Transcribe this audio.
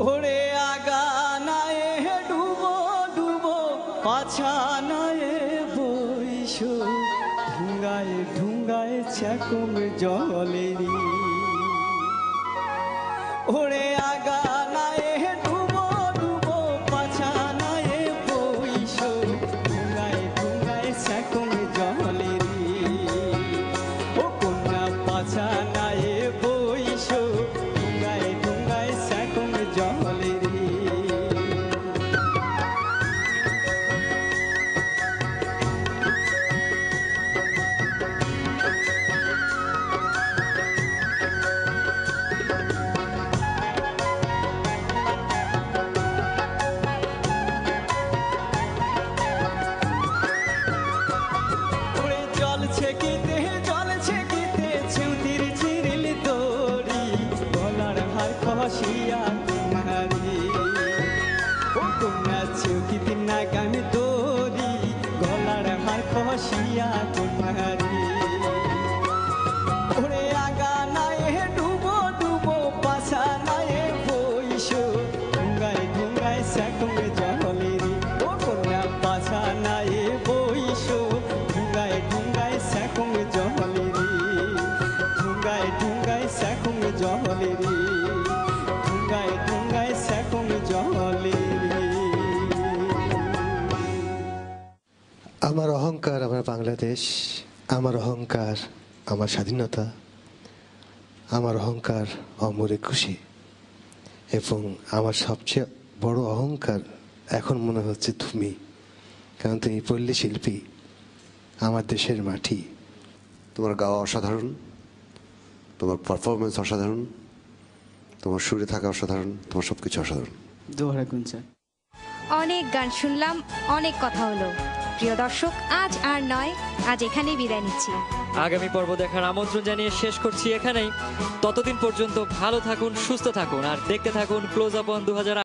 ওরে আগা নায়ে ডুবো ডুবো পাছা নায়ে বইসো ঢুঙ্গায় ঢুঙ্গায় চাকুম জলেরি ওরে আগা নায়ে ডুবো ডুবো পাছা নায়ে বইসো ঢুঙ্গায় ঢুঙ্গায় চাকুম জলেরি ও কন্যা পাছা নায়ে বইসো ঢুঙ্গায় ঢুঙ্গায় চাকুম জলেরি জল ছেকিতে ছেউতির চিরিল দড়ি গলার হার খসিয়া কুমারি ও কন্যা ছেউকিতে নাগামি দড়ি গলার হার খসিয়া কুমারি ওরে আগা নায়ে ডুবো ডুবো পাছা নায়ে বইসো ঢুঙ্গায় ঢুঙ্গায় চাকুম জলেরি ও কন্যা পাছা নায়ে বইসো ঢুঙ্গায় ঢুঙ্গায় চাকুম জলেরি ঢুঙ্গায় ঢুঙ্গায় চাকুম জলেরি ঢুঙ্গায় ঢুঙ্গায় চাকুম জলেরি আমার অহংকার আমার বাংলাদেশ, আমার অহংকার আমার স্বাধীনতা, আমার অহংকার অমর একুশে, এবং আমার সবচেয়ে বড় অহংকার এখন মনে হচ্ছে তুমি, কারণ তুমি পল্লী শিল্পী, আমার দেশের মাটি। তোমার গাওয়া অসাধারণ, তোমার পারফরমেন্স অসাধারণ, তোমার সুরে থাকা অসাধারণ, তোমার সবকিছু অসাধারণ। দোহরা গুঞ্জন। অনেক গান শুনলাম, অনেক কথা হলো। প্রিয় দর্শক, আজ আর নয়, আজ এখানেই বিদায় নিচ্ছি। আগামী পর্ব দেখার আমন্ত্রণ জানিয়ে শেষ করছি এখানেই। ততদিন পর্যন্ত ভালো থাকুন, সুস্থ থাকুন আর দেখতে থাকুন ক্লোজ আপ অন 2000।